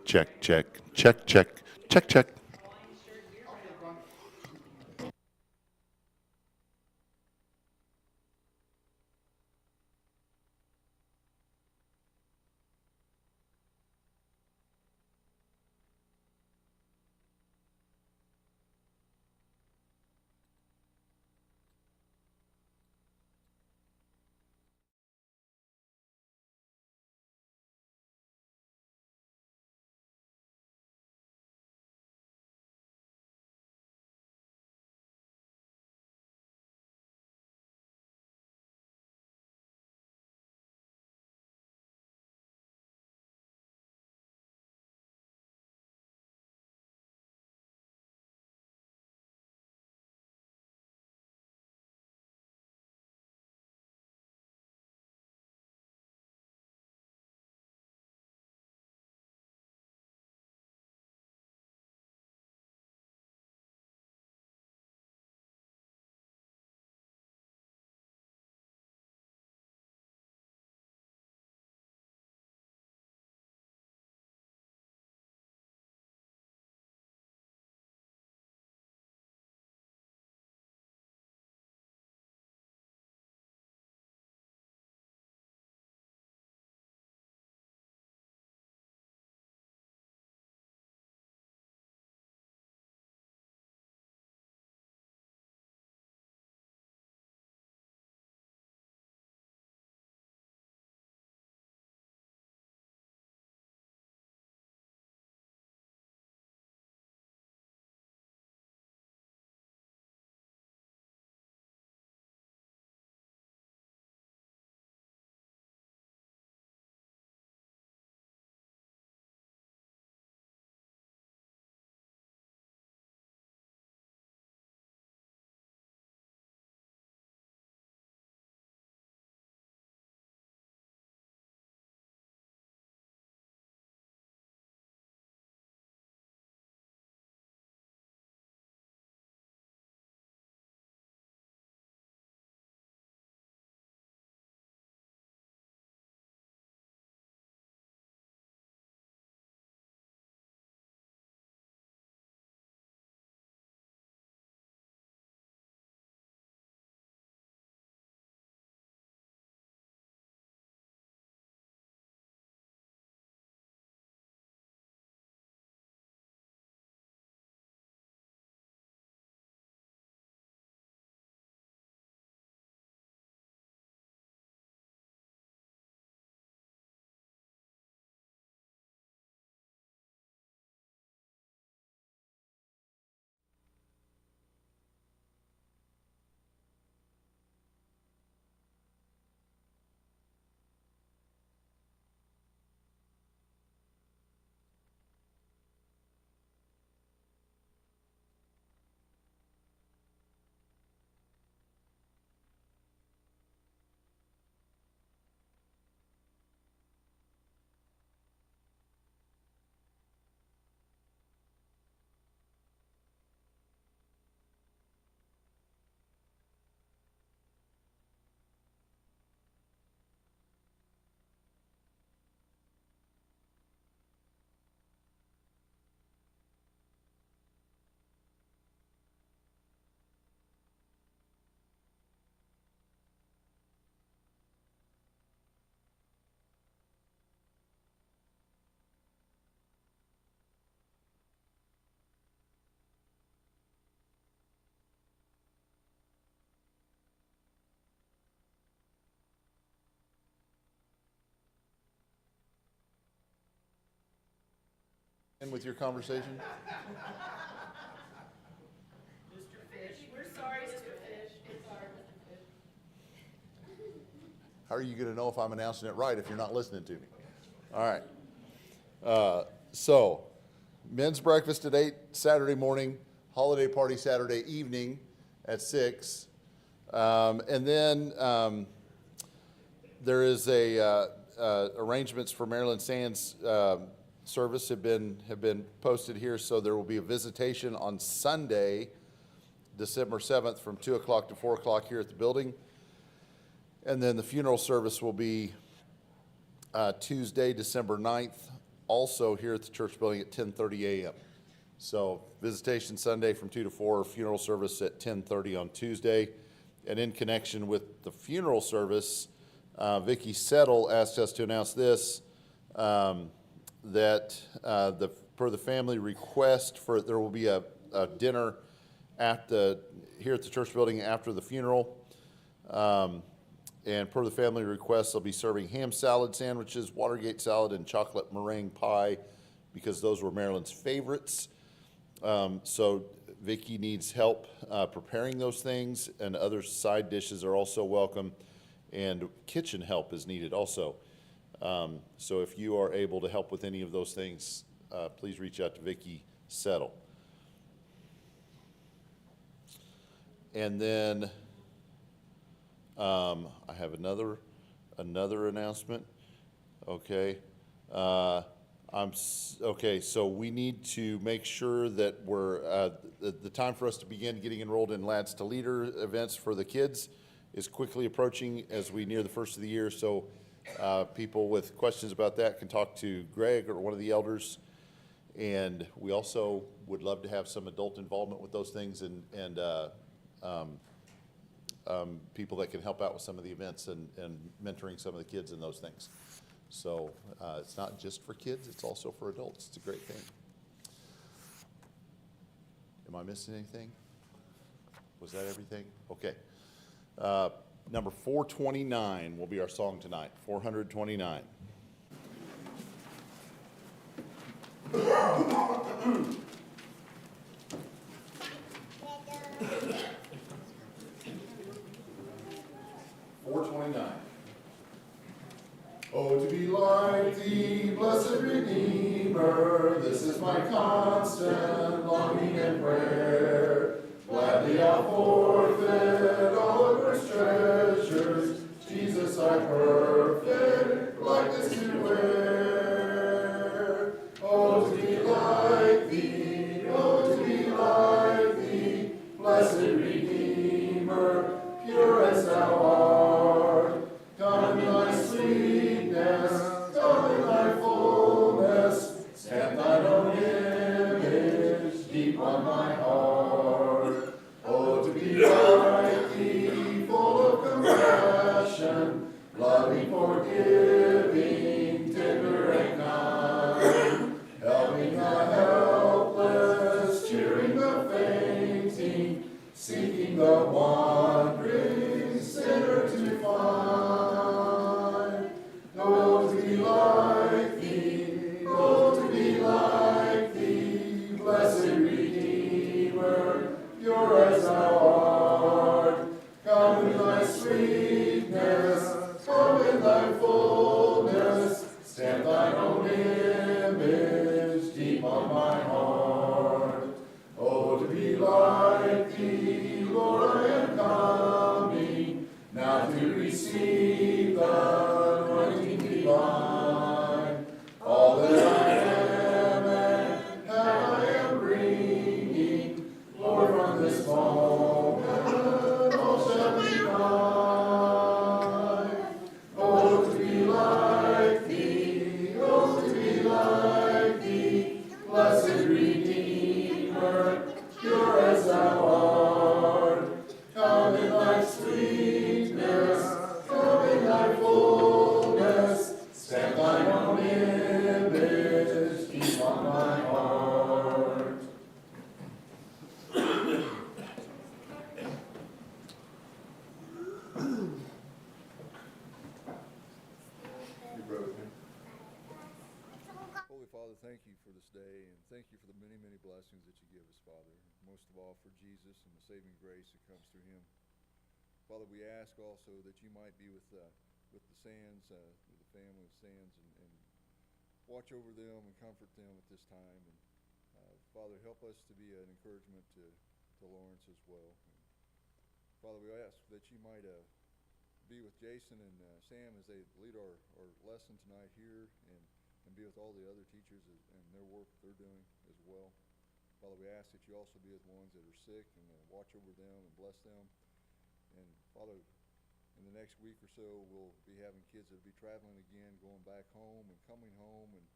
Check, check, check, check, check, check. And with your conversation? How are you going to know if I'm announcing it right if you're not listening to me? All right. So, men's breakfast at 8 Saturday morning, holiday party Saturday evening at 6. And then there is arrangements for Maryland Sands service have been posted here. So there will be a visitation on Sunday, December 7th from 2 o'clock to 4 o'clock here at the building. And then the funeral service will be Tuesday, December 9th also here at the church building at 10:30 a.m. So visitation Sunday from 2 to 4, funeral service at 10:30 on Tuesday. And in connection with the funeral service, Vicki Settle asked us to announce this, that per the family request, there will be a dinner here at the church building after the funeral. And per the family request, they'll be serving ham salad sandwiches, Watergate salad, and chocolate meringue pie, because those were Marilyn's favorites. So Vicki needs help preparing those things, and other side dishes are also welcome, and kitchen help is needed also. So if you are able to help with any of those things, please reach out to Vicki Settle. And then I have another announcement. Okay. Okay, so we need to make sure that the time for us to begin getting enrolled in Lads to Leader events for the kids is quickly approaching as we near the first of the year. So people with questions about that can talk to Greg or one of the elders. And we also would love to have some adult involvement with those things, and people that can help out with some of the events and mentoring some of the kids in those things. So it's not just for kids, it's also for adults. It's a great thing. Am I missing anything? Was that everything? Okay. Number 429 will be our song tonight, 429. Oh, to be like thee, blessed Redeemer, this is my constant longing and prayer. Gladly I'll forfeit all of earth's treasures, Jesus I perfect, like this to wear. Oh, to be like thee, oh, to be like thee, blessed Redeemer, pure as thou art. Come in thy sweetness, come in thy fullness, stamp thine own image deep on my heart. Oh, to be like thee, full of compassion, loving, forgiving, tender and kind, helping the helpless, cheering the fainting, seeking the wandering sinner to find. Oh, to be like thee, oh, to be like thee, blessed Redeemer, pure as thou art. Come in thy sweetness, come in thy fullness, stamp thine own image deep on my heart. Oh, to be like thee, Lord, I am coming, now to receive the anointing divine. All that I am and have I am bringing, Lord, from this moment all shall be mine. Oh, to be like thee, oh, to be like thee, blessed Redeemer, pure as thou art. Come in thy sweetness, come in thy fullness, stamp thine own image deep on my heart. You pray with me. Holy Father, thank you for this day, and thank you for the many, many blessings that you give us, Father. Most of all for Jesus and the saving grace that comes through him. Father, we ask also that you might be with the Sands, with the family of Sands, and watch over them and comfort them at this time. And Father, help us to be an encouragement to Lawrence as well. And Father, we ask that you might be with Jason and Sam as they lead our lesson tonight here, and be with all the other teachers and their work they're doing as well. Father, we ask that you also be with ones that are sick, and watch over them and bless them. And Father, in the next week or so, we'll be having kids that will be traveling again, going back home and coming home, and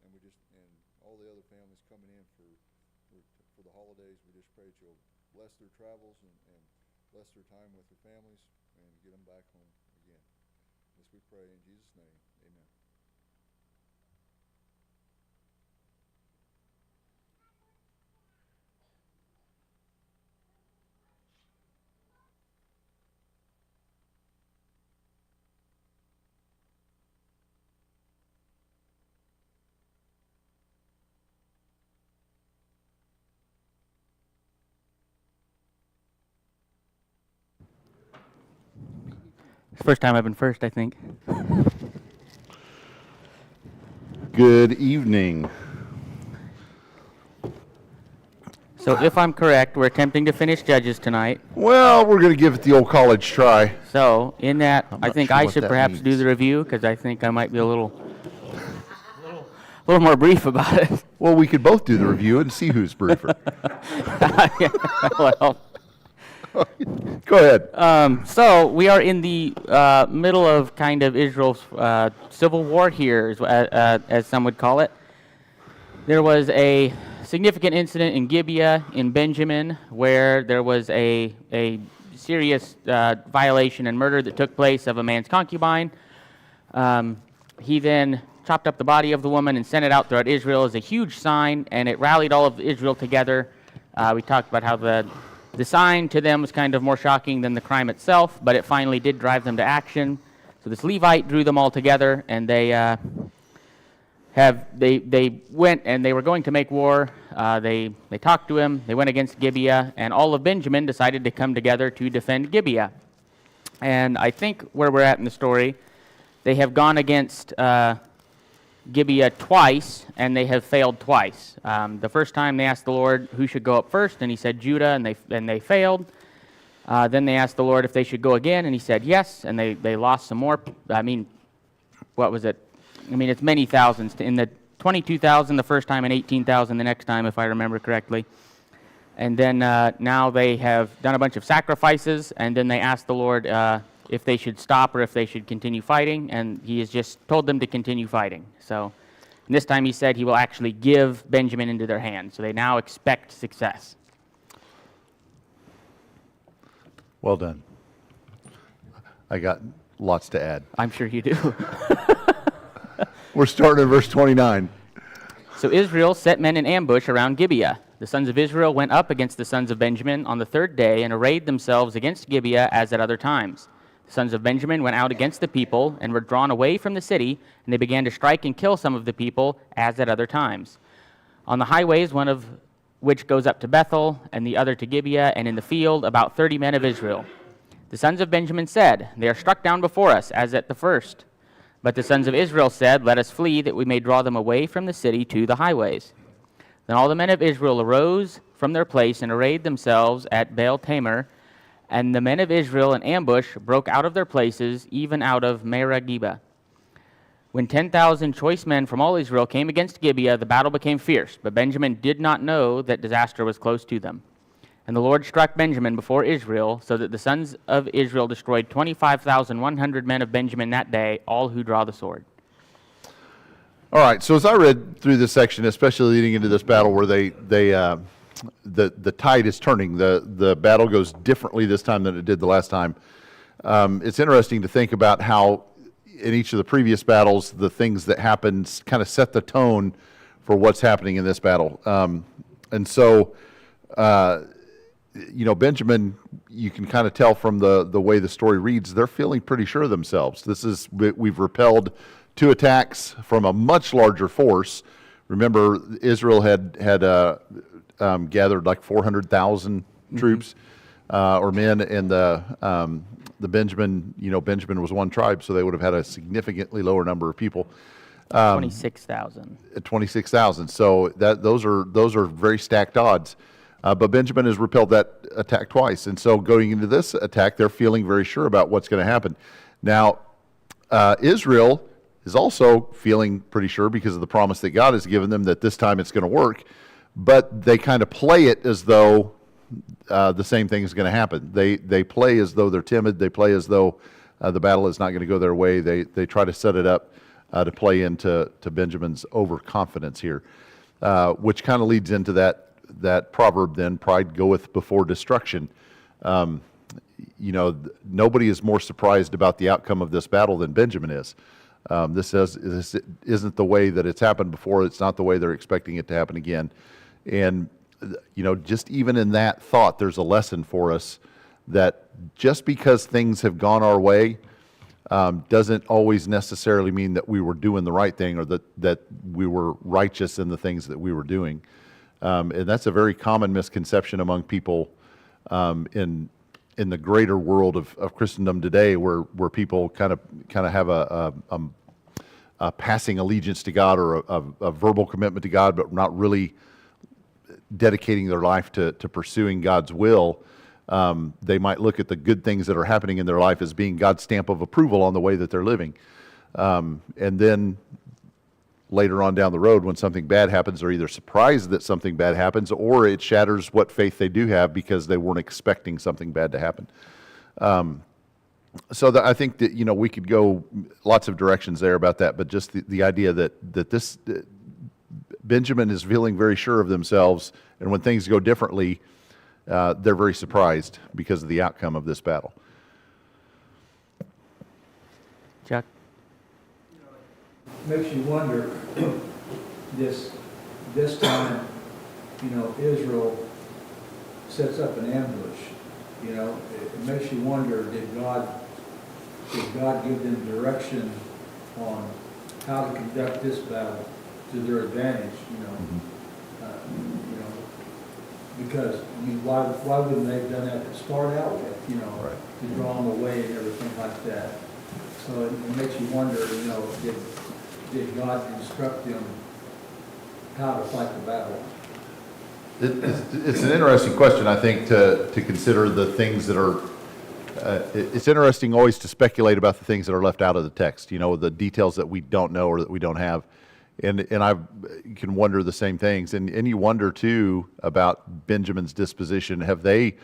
and all the other families coming in for the holidays, we just pray that you'll bless their travels and bless their time with their families and get them back home again. This we pray in Jesus' name, amen. It's the first time I've been first, I think. Good evening. So if I'm correct, we're attempting to finish Judges tonight. Well, we're going to give it the old college try. So in that, I'm I not think sure I what should that perhaps do means. the review, because I think I might be a little more brief about it. Well, we could both do the review and see who's briefer. Well, Go ahead. so we are in the middle of kind of Israel's civil war here, as some would call it. There was a significant incident in Gibeah in Benjamin where there was a serious violation and murder that took place of a man's concubine. He then chopped up the body of the woman and sent it out throughout Israel as a huge sign, and it rallied all of Israel together. We talked about how the sign to them was kind of more shocking than the crime itself, but it finally did drive them to action. So this Levite drew them all together, and they went and they were going to make war. They talked to him. They went against Gibeah, and all of Benjamin decided to come together to defend Gibeah. And I think where we're at in the story, they have gone against Gibeah twice, and they have failed twice. The first time they asked the Lord who should go up first, and he said Judah, and they failed. Then they asked the Lord if they should go again, and he said yes, and they lost some more. I mean, what was it? I mean, it's many thousands. In the 22,000 the first time and 18,000 the next time, if I remember correctly. And then now they have done a bunch of sacrifices, and then they asked the Lord if they should stop or if they should continue fighting, and he has just told them to continue fighting. So this time he said he will actually give Benjamin into their hands, so they now expect success. Well done. I got lots to add. I'm sure you do. We're starting at verse 29. So Israel set men in ambush around Gibeah. The sons of Israel went up against the sons of Benjamin on the third day and arrayed themselves against Gibeah as at other times. The sons of Benjamin went out against the people and were drawn away from the city, and they began to strike and kill some of the people as at other times. On the highways, one of which goes up to Bethel, and the other to Gibeah, and in the field about 30 men of Israel. The sons of Benjamin said, "They are struck down before us, as at the first." But the sons of Israel said, "Let us flee, that we may draw them away from the city to the highways." Then all the men of Israel arose from their place and arrayed themselves at Baal Tamar, and the men of Israel in ambush broke out of their places, even out of Merageba. When 10,000 choice men from all Israel came against Gibeah, the battle became fierce, but Benjamin did not know that disaster was close to them. And the Lord struck Benjamin before Israel, so that the sons of Israel destroyed 25,100 men of Benjamin that day, all who draw the sword. All right, so as I read through this section, especially leading into this battle where the tide is turning, the battle goes differently this time than it did the last time. It's interesting to think about how in each of the previous battles, the things that happened kind of set the tone for what's happening in this battle. And so, Benjamin, you can kind of tell from the way the story reads, they're feeling pretty sure of themselves. We've repelled 2 attacks from a much larger force. Remember, Israel had gathered like 400,000 troops or men, and the Benjamin was one tribe, so they would have had a significantly lower number of people. 26,000. 26,000. So those are very stacked odds. But Benjamin has repelled that attack twice, and so going into this attack, they're feeling very sure about what's going to happen. Now, Israel is also feeling pretty sure because of the promise that God has given them that this time it's going to work, but they kind of play it as though the same thing is going to happen. They play as though they're timid. They play as though the battle is not going to go their way. They try to set it up to play into Benjamin's overconfidence here, which kind of leads into that proverb then, pride goeth before destruction. Nobody is more surprised about the outcome of this battle than Benjamin is. This isn't the way that it's happened before. It's not the way they're expecting it to happen again. And, just even in that thought, there's a lesson for us that just because things have gone our way doesn't always necessarily mean that we were doing the right thing or that we were righteous in the things that we were doing. And that's a very common misconception among people in the greater world of Christendom today, where people kind of have a passing allegiance to God or a verbal commitment to God, but not really dedicating their life to pursuing God's will. They might look at the good things that are happening in their life as being God's stamp of approval on the way that they're living. And then later on down the road, when something bad happens, they're either surprised that something bad happens, or it shatters what faith they do have because they weren't expecting something bad to happen. I think that, we could go lots of directions there about that, but just the idea that this Benjamin is feeling very sure of themselves, and when things go differently, they're very surprised because of the outcome of this battle. Chuck? Makes you wonder, this time, Israel sets up an ambush. It makes you wonder, did God give them direction on how to conduct this battle to their advantage? Because why wouldn't they have done that to start out with? Right. To draw them away and everything like that. So it makes you wonder, did God instruct them how to fight the battle? It's an interesting question, I think, to consider the things that are. It's interesting always to speculate about the things that are left out of the text. The details that we don't know or that we don't have, and I can wonder the same things. And you wonder too about Benjamin's disposition. Have they?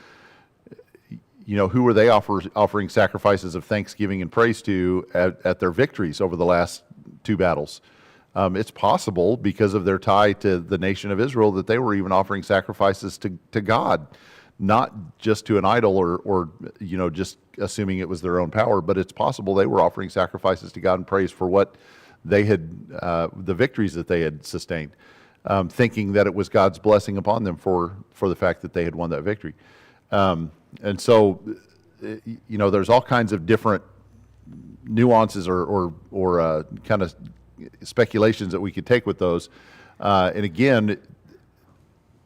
Who are they offering sacrifices of thanksgiving and praise to at their victories over the last two battles? It's possible, because of their tie to the nation of Israel, that they were even offering sacrifices to God, not just to an idol or just assuming it was their own power, but it's possible they were offering sacrifices to God and praise for what they had, the victories that they had sustained, thinking that it was God's blessing upon them for the fact that they had won that victory. And so, there's all kinds of different nuances or kind of speculations that we could take with those. And again,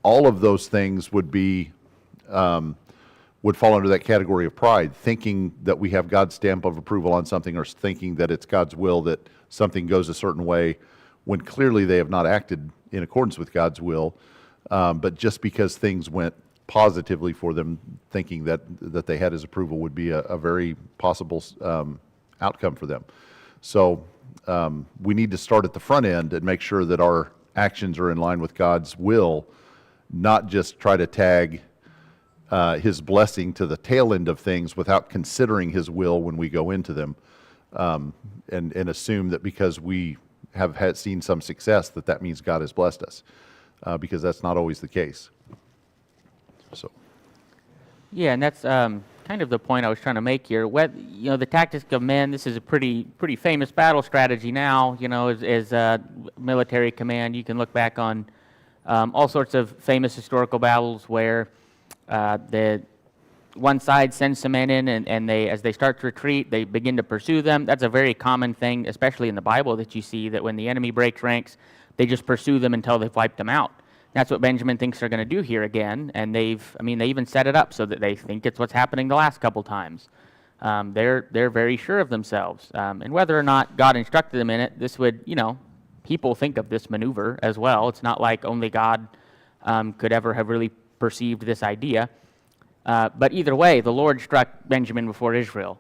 all of those things would fall under that category of pride, thinking that we have God's stamp of approval on something, or thinking that it's God's will that something goes a certain way, when clearly they have not acted in accordance with God's will. But just because things went positively for them, thinking that they had His approval would be a very possible outcome for them. So we need to start at the front end and make sure that our actions are in line with God's will, not just try to tag His blessing to the tail end of things without considering His will when we go into them, and assume that because we have seen some success that means God has blessed us, because that's not always the case. So. Yeah, and that's kind of the point I was trying to make here. The tactics of men, this is a pretty famous battle strategy now, as military command. You can look back on all sorts of famous historical battles where the one side sends some men in, and as they start to retreat, they begin to pursue them. That's a very common thing, especially in the Bible, that you see that when the enemy breaks ranks, they just pursue them until they've wiped them out. That's what Benjamin thinks they're going to do here again, and they even set it up so that they think it's what's happening the last couple times. They're very sure of themselves, and whether or not God instructed them in it, this would, people think of this maneuver as well. It's not like only God could ever have really perceived this idea. But either way, the Lord struck Benjamin before Israel.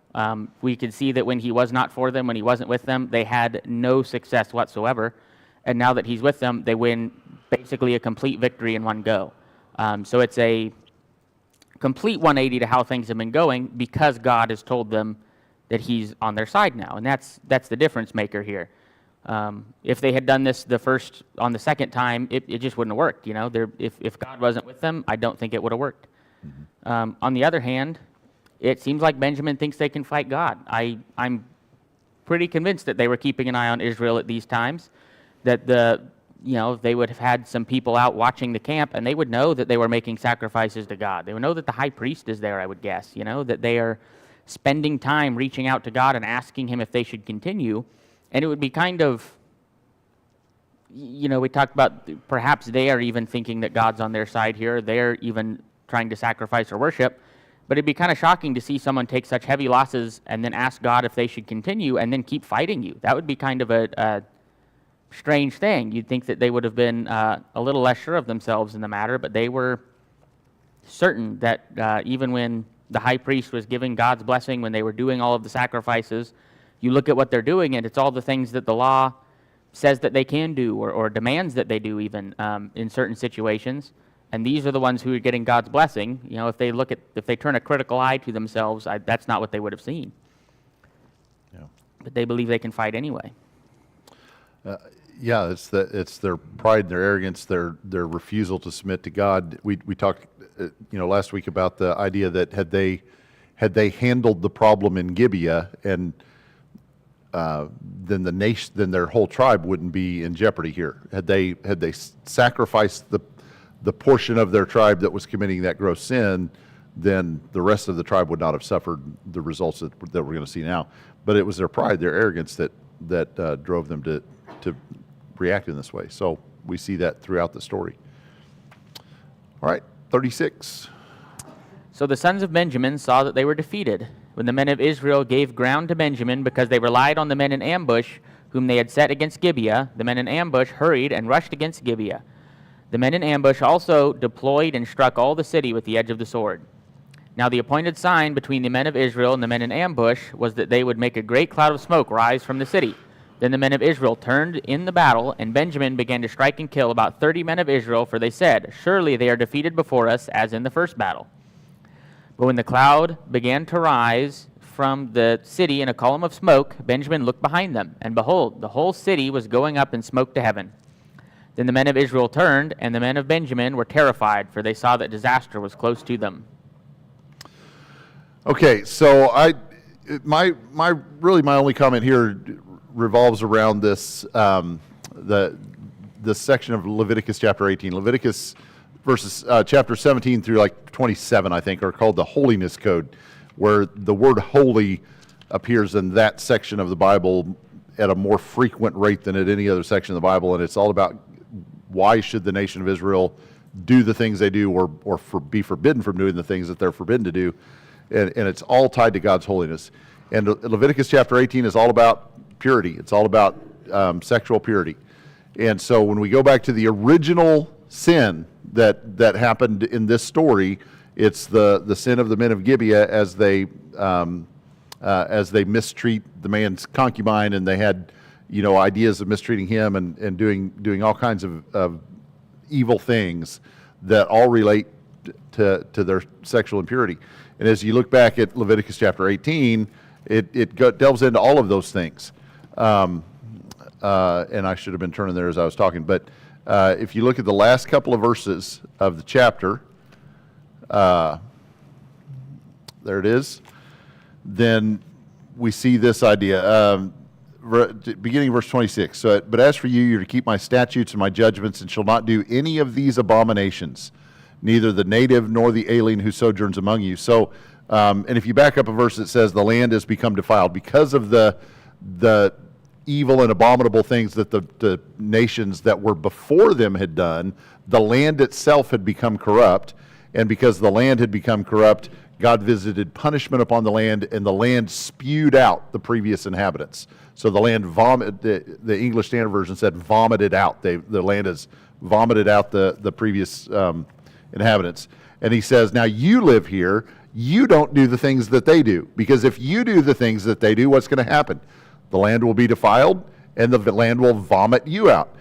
We could see that when He was not for them, when He wasn't with them, they had no success whatsoever. And now that He's with them, they win basically a complete victory in one go. So it's a complete 180 to how things have been going, because God has told them that He's on their side now. And that's the difference maker here. If they had done this on the second time, it just wouldn't have worked. If God wasn't with them, I don't think it would have worked. On the other hand, it seems like Benjamin thinks they can fight God. I'm pretty convinced that they were keeping an eye on Israel at these times, that they would have had some people out watching the camp, and they would know that they were making sacrifices to God. They would know that the high priest is there, I would guess, that they are spending time reaching out to God and asking him if they should continue. And it would be kind of, we talked about perhaps they are even thinking that God's on their side here. They're even trying to sacrifice or worship. But it'd be kind of shocking to see someone take such heavy losses and then ask God if they should continue and then keep fighting you. That would be kind of a strange thing. You'd think that they would have been a little less sure of themselves in the matter, but they were certain that even when the high priest was giving God's blessing, when they were doing all of the sacrifices, you look at what they're doing, and it's all the things that the law says that they can do or demands that they do even in certain situations. And these are the ones who are getting God's blessing. If they turn a critical eye to themselves, that's not what they would have seen. Yeah. But they believe they can fight anyway. Yeah, it's their pride, their arrogance, their refusal to submit to God. We talked, last week about the idea that had they handled the problem in Gibeah, and then their whole tribe wouldn't be in jeopardy here. Had they sacrificed the portion of their tribe that was committing that gross sin, then the rest of the tribe would not have suffered the results that we're going to see now. But it was their pride, their arrogance that drove them to react in this way. So we see that throughout the story. All right, 36. So the sons of Benjamin saw that they were defeated when the men of Israel gave ground to Benjamin, because they relied on the men in ambush whom they had set against Gibeah. The men in ambush hurried and rushed against Gibeah. The men in ambush also deployed and struck all the city with the edge of the sword. Now the appointed sign between the men of Israel and the men in ambush was that they would make a great cloud of smoke rise from the city. Then the men of Israel turned in the battle, and Benjamin began to strike and kill about 30 men of Israel, for they said, "Surely they are defeated before us, as in the first battle." But when the cloud began to rise from the city in a column of smoke, Benjamin looked behind them, and behold, the whole city was going up in smoke to heaven. Then the men of Israel turned, and the men of Benjamin were terrified, for they saw that disaster was close to them. Okay, so my only comment here revolves around this this section of Leviticus chapter 18. Leviticus verses chapter 17 through like 27, I think, are called the Holiness Code, where the word holy appears in that section of the Bible at a more frequent rate than at any other section of the Bible, and it's all about why should the nation of Israel do the things they do, or be forbidden from doing the things that they're forbidden to do, and it's all tied to God's holiness. And Leviticus chapter 18 is all about purity. It's all about sexual purity. And so when we go back to the original sin that happened in this story, it's the sin of the men of Gibeah as they mistreat the man's concubine, and they had ideas of mistreating him and doing all kinds of evil things that all relate to their sexual impurity. And as you look back at Leviticus chapter 18, it delves into all of those things. And I should have been turning there as I was talking, but if you look at the last couple of verses of the chapter, there it is, then we see this idea. Beginning verse 26. But as for you, you're to keep my statutes and my judgments, and shall not do any of these abominations, neither the native nor the alien who sojourns among you. So, and if you back up a verse that says the land has become defiled because of the evil and abominable things that the nations that were before them had done, the land itself had become corrupt, and because the land had become corrupt, God visited punishment upon the land, and the land spewed out the previous inhabitants. So the land the English Standard Version said vomited out. The land has vomited out the previous inhabitants. And he says, now you live here, you don't do the things that they do. Because if you do the things that they do, what's going to happen? The land will be defiled, and the land will vomit you out.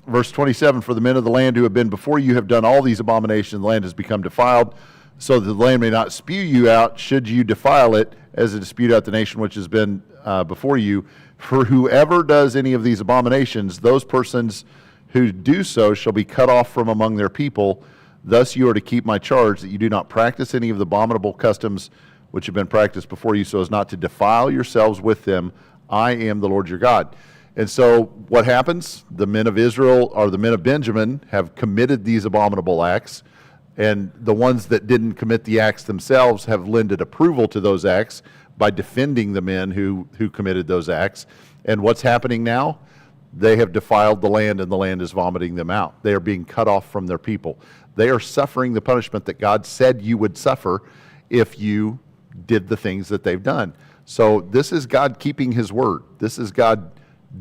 Verse 27, for the men of the land who have been before you have done all these abominations, the land has become defiled, so that the land may not spew you out should you defile it, as a dispute out the nation which has been before you. For whoever does any of these abominations, those persons who do so shall be cut off from among their people. Thus you are to keep my charge, that you do not practice any of the abominable customs which have been practiced before you, so as not to defile yourselves with them. I am the Lord your God. And so what happens? The men of Israel, or the men of Benjamin, have committed these abominable acts, and the ones that didn't commit the acts themselves have lended approval to those acts by defending the men who committed those acts. And what's happening now? They have defiled the land, and the land is vomiting them out. They are being cut off from their people. They are suffering the punishment that God said you would suffer if you did the things that they've done. So this is God keeping his word. This is God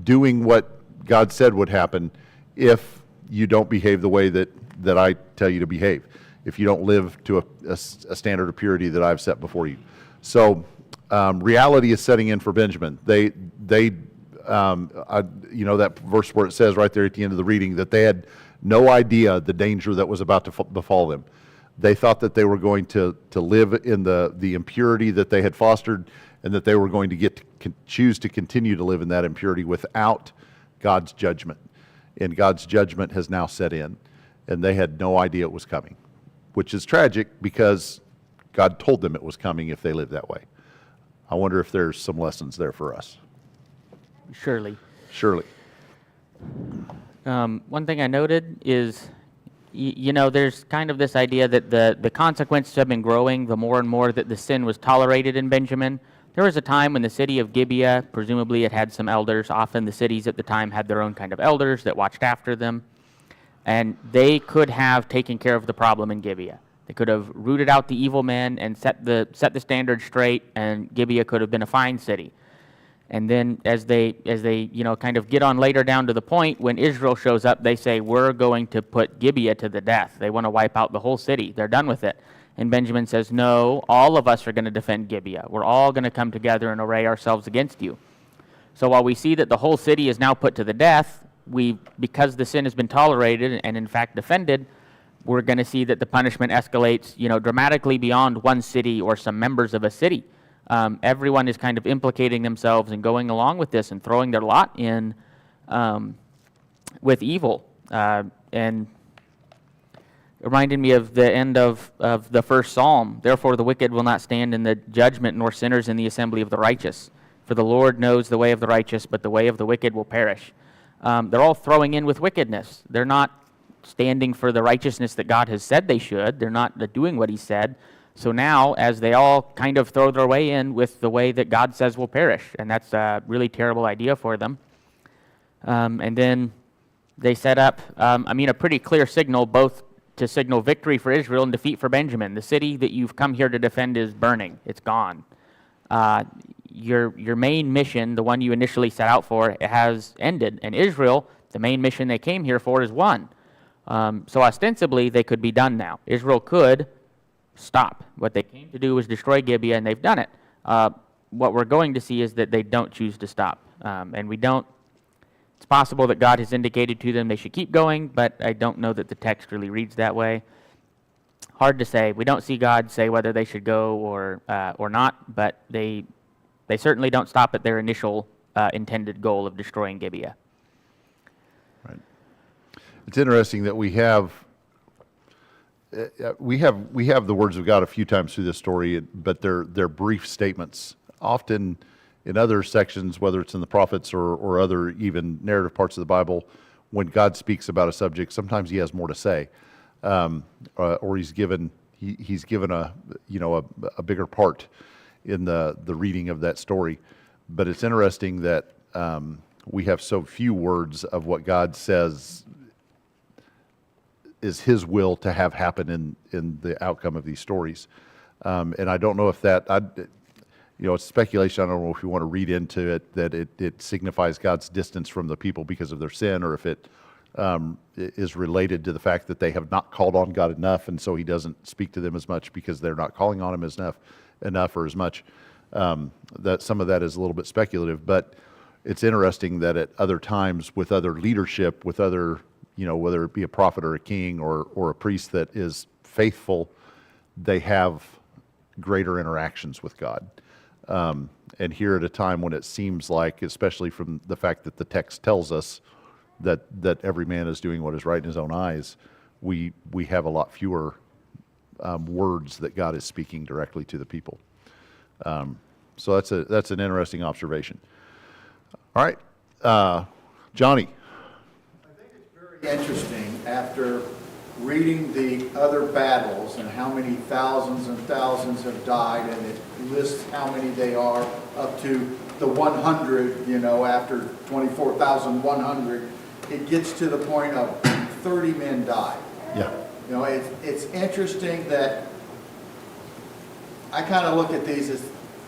doing what God said would happen if you don't behave the way that I tell you to behave, if you don't live to a standard of purity that I've set before you. So reality is setting in for Benjamin. They that verse where it says right there at the end of the reading that they had no idea the danger that was about to befall them. They thought that they were going to live in the impurity that they had fostered, and that they were going to choose to continue to live in that impurity without God's judgment. And God's judgment has now set in, and they had no idea it was coming, which is tragic because God told them it was coming if they lived that way. I wonder if there's some lessons there for us. Surely. Surely. One thing I noted is, there's kind of this idea that the consequences have been growing the more and more that the sin was tolerated in Benjamin. There was a time when the city of Gibeah, presumably it had some elders. Often the cities at the time had their own kind of elders that watched after them. And they could have taken care of the problem in Gibeah. They could have rooted out the evil men and set the standard straight, and Gibeah could have been a fine city. And then as they kind of get on later down to the point, when Israel shows up, they say, we're going to put Gibeah to the death. They want to wipe out the whole city. They're done with it. And Benjamin says, no, all of us are going to defend Gibeah. We're all going to come together and array ourselves against you. So while we see that the whole city is now put to the death, because the sin has been tolerated and in fact defended, we're going to see that the punishment escalates, dramatically beyond one city or some members of a city. Everyone is kind of implicating themselves and going along with this and throwing their lot in with evil. And it reminded me of the end of the first Psalm. Therefore the wicked will not stand in the judgment, nor sinners in the assembly of the righteous. For the Lord knows the way of the righteous, but the way of the wicked will perish. They're all throwing in with wickedness. They're not standing for the righteousness that God has said they should. They're not doing what he said. So now, as they all kind of throw their way in with the way that God says will perish, and that's a really terrible idea for them. And then they set up, a pretty clear signal, both to signal victory for Israel and defeat for Benjamin. The city that you've come here to defend is burning. It's gone. Your main mission, the one you initially set out for, it has ended. And Israel, the main mission they came here for, is won. So ostensibly, they could be done now. Israel could stop. What they came to do was destroy Gibeah, and they've done it. What we're going to see is that they don't choose to stop. And we don't. It's possible that God has indicated to them they should keep going, but I don't know that the text really reads that way. Hard to say. We don't see God say whether they should go or not, but they certainly don't stop at their initial intended goal of destroying Gibeah. Right. It's interesting that we have the words of God a few times through this story, but they're brief statements. Often in other sections, whether it's in the prophets or other even narrative parts of the Bible, when God speaks about a subject, sometimes he has more to say, or he's given a bigger part in the reading of that story. But it's interesting that we have so few words of what God says is his will to have happen in the outcome of these stories. And I don't know if it's speculation. I don't know if you want to read into it that it signifies God's distance from the people because of their sin, or if it is related to the fact that they have not called on God enough, and so he doesn't speak to them as much because they're not calling on him enough or as much. That some of that is a little bit speculative, but it's interesting that at other times with other leadership, with other, whether it be a prophet or a king or a priest that is faithful, they have greater interactions with God. And here at a time when it seems like, especially from the fact that the text tells us that every man is doing what is right in his own eyes, we have a lot fewer words that God is speaking directly to the people. So that's an interesting observation. All right, Johnny. I think it's very interesting after reading the other battles and how many thousands and thousands have died, and it lists how many they are up to the 100, after 24,100, it gets to the point of 30 men died. Yeah. It's interesting that I kind of look at these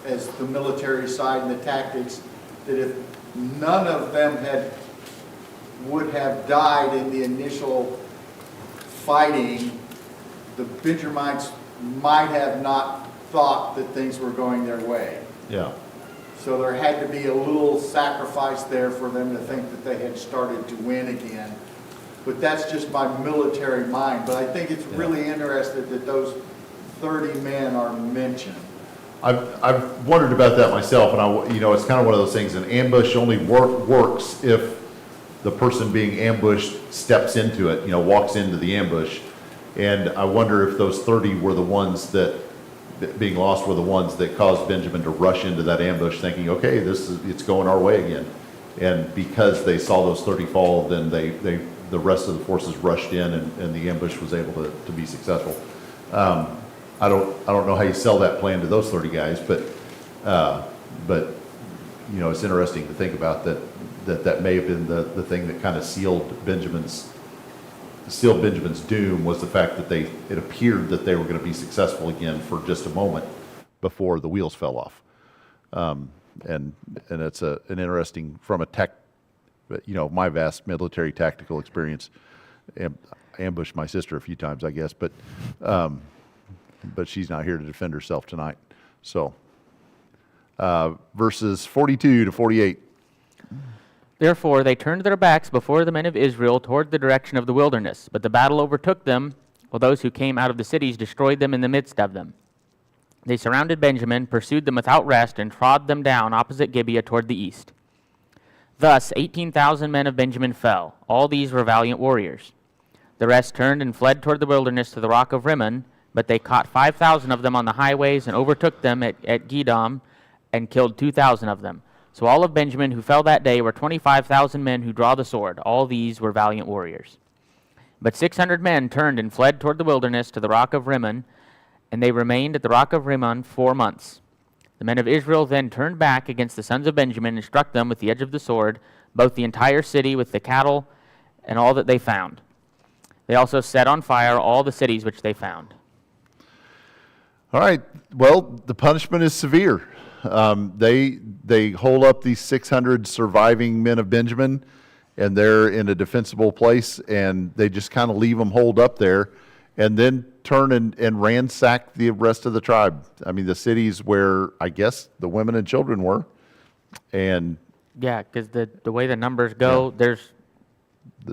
as the military side and the tactics, that if none of them would have died in the initial fighting, the Benjamites might have not thought that things were going their way. Yeah. So there had to be a little sacrifice there for them to think that they had started to win again. But that's just my military mind. But I think it's really interesting that those 30 men are mentioned. I've wondered about that myself, and it's kind of one of those things. An ambush only works if the person being ambushed steps into it, walks into the ambush. And I wonder if those 30 were the ones that being lost were the ones that caused Benjamin to rush into that ambush, thinking, okay, it's going our way again. And because they saw those 30 fall, then the rest of the forces rushed in, and the ambush was able to be successful. I don't know how you sell that plan to those 30 guys, but it's interesting to think about that may have been the thing that kind of sealed Benjamin's doom, was the fact that it appeared that they were going to be successful again for just a moment before the wheels fell off. And it's an interesting, from a my vast military tactical experience, ambushed my sister a few times, I guess, but she's not here to defend herself tonight. So, verses 42 to 48. Therefore they turned their backs before the men of Israel toward the direction of the wilderness. But the battle overtook them, while those who came out of the cities destroyed them in the midst of them. They surrounded Benjamin, pursued them without rest, and trod them down opposite Gibeah toward the east. Thus 18,000 men of Benjamin fell. All these were valiant warriors. The rest turned and fled toward the wilderness to the rock of Rimmon, but they caught 5,000 of them on the highways and overtook them at Gedam and killed 2,000 of them. So all of Benjamin who fell that day were 25,000 men who draw the sword. All these were valiant warriors. But 600 men turned and fled toward the wilderness to the rock of Rimmon, and they remained at the rock of Rimmon 4 months. The men of Israel then turned back against the sons of Benjamin and struck them with the edge of the sword, both the entire city with the cattle and all that they found. They also set on fire all the cities which they found. All right. Well, the punishment is severe. They hold up these 600 surviving men of Benjamin, and they're in a defensible place, and they just kind of leave them holed up there, and then turn and ransack the rest of the tribe. I mean, the cities where I guess the women and children were, and Yeah, because the way the numbers go, there's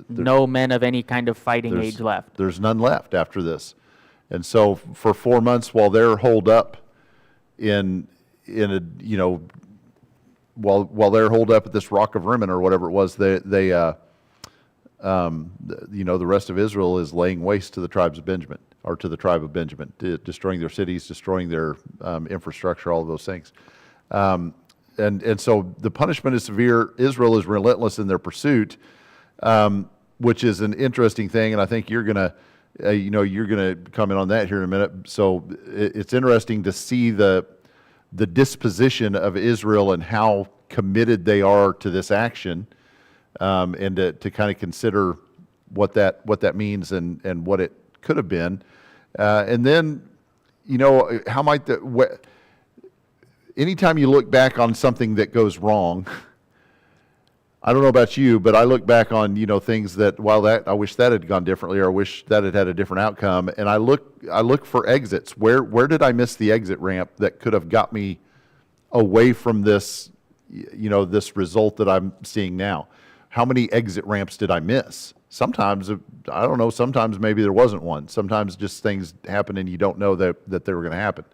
no men of any kind of fighting age left. There's none left after this. And so for 4 months while they're holed up while they're holed up at this rock of Rimmon or whatever it was, the rest of Israel is laying waste to the tribes of Benjamin, or to the tribe of Benjamin, destroying their cities, destroying their infrastructure, all of those things. And so the punishment is severe. Israel is relentless in their pursuit, which is an interesting thing, and I think you're gonna comment on that here in a minute. So it's interesting to see the disposition of Israel and how committed they are to this action, and to kind of consider what that means and what it could have been, and then how might anytime you look back on something that goes wrong. I don't know about you, but I look back on things that I wish that had gone differently, or I wish that had had a different outcome, and I look for exits. Where did I miss the exit ramp that could have got me away from this this result that I'm seeing now? How many exit ramps did I miss? Sometimes I don't know. Sometimes maybe there wasn't one. Sometimes just things happen and you don't know that they were going to happen.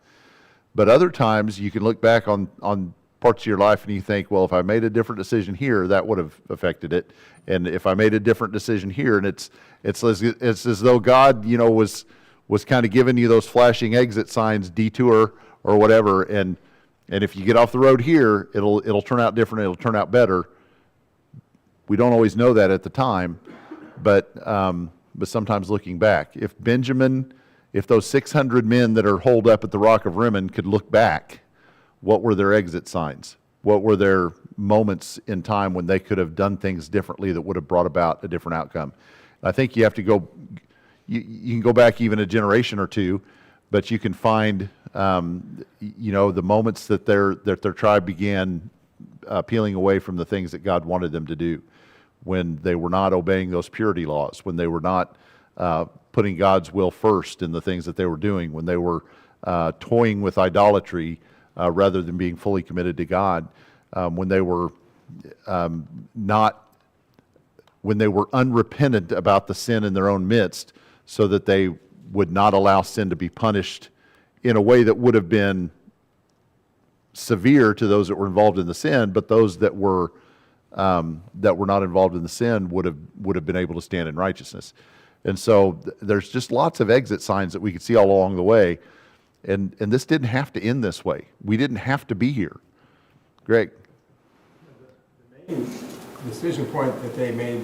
But other times you can look back on parts of your life and you think, well, if I made a different decision here, that would have affected it. And if I made a different decision here, and it's as though God, was kind of giving you those flashing exit signs, detour or whatever. And if you get off the road here, it'll turn out different. It'll turn out better. We don't always know that at the time, but sometimes looking back, if those 600 men that are holed up at the Rock of Rimmon could look back, what were their exit signs? What were their moments in time when they could have done things differently that would have brought about a different outcome? I think you have to go, you can go back even a generation or two, but you can find, the moments that their tribe began peeling away from the things that God wanted them to do, when they were not obeying those purity laws, when they were not putting God's will first in the things that they were doing, when they were toying with idolatry rather than being fully committed to God, when they were unrepentant about the sin in their own midst, so that they would not allow sin to be punished in a way that would have been severe to those that were involved in the sin, but those that were not involved in the sin would have been able to stand in righteousness. And so there's just lots of exit signs that we could see all along the way. And this didn't have to end this way. We didn't have to be here. Greg? The main decision point that they made,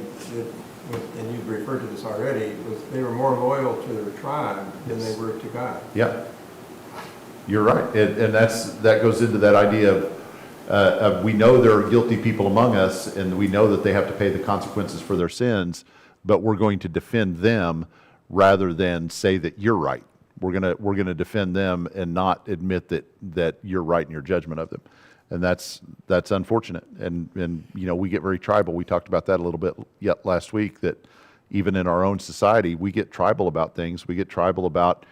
and you've referred to this already, was they were more loyal to their tribe than they were to God. Yeah. You're right. And that goes into that idea of we know there are guilty people among us, and we know that they have to pay the consequences for their sins, but we're going to defend them rather than say that you're right. We're gonna defend them and not admit that you're right in your judgment of them, and that's unfortunate. And we get very tribal. We talked about that a little bit yet last week. That even in our own society, we get tribal about things. We get tribal about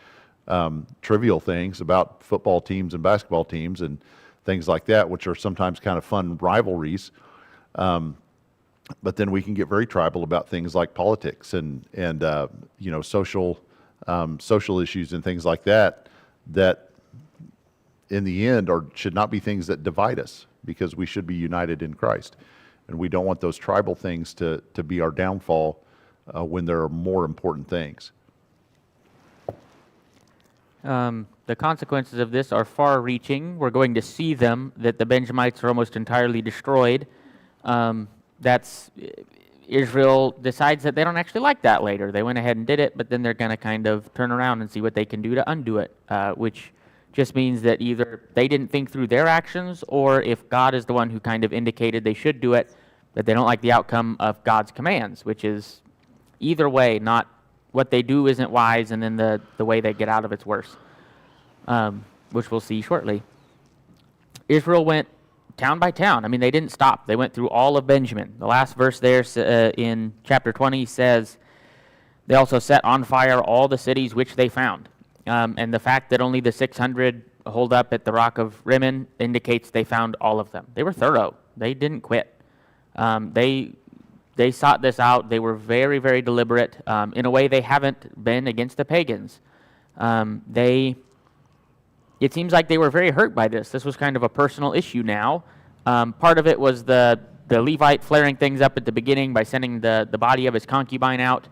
trivial things, about football teams and basketball teams and things like that, which are sometimes kind of fun rivalries. But then we can get very tribal about things like politics and social issues and things like that, that in the end should not be things that divide us, because we should be united in Christ. And we don't want those tribal things to be our downfall when there are more important things. The consequences of this are far-reaching. We're going to see them, that the Benjamites are almost entirely destroyed. Israel decides that they don't actually like that later. They went ahead and did it, but then they're going to kind of turn around and see what they can do to undo it, which just means that either they didn't think through their actions, or if God is the one who kind of indicated they should do it, that they don't like the outcome of God's commands, which is either way, not what they do isn't wise, and then the way they get out of it's worse, which we'll see shortly. Israel went town by town. I mean, they didn't stop. They went through all of Benjamin. The last verse there in chapter 20 says, they also set on fire all the cities which they found. And the fact that only the 600 hold up at the Rock of Rimmon indicates they found all of them. They were thorough. They didn't quit. They sought this out. They were very, very deliberate. In a way they haven't been against the pagans. It seems like they were very hurt by this. This was kind of a personal issue now. Part of it was the Levite flaring things up at the beginning by sending the body of his concubine out.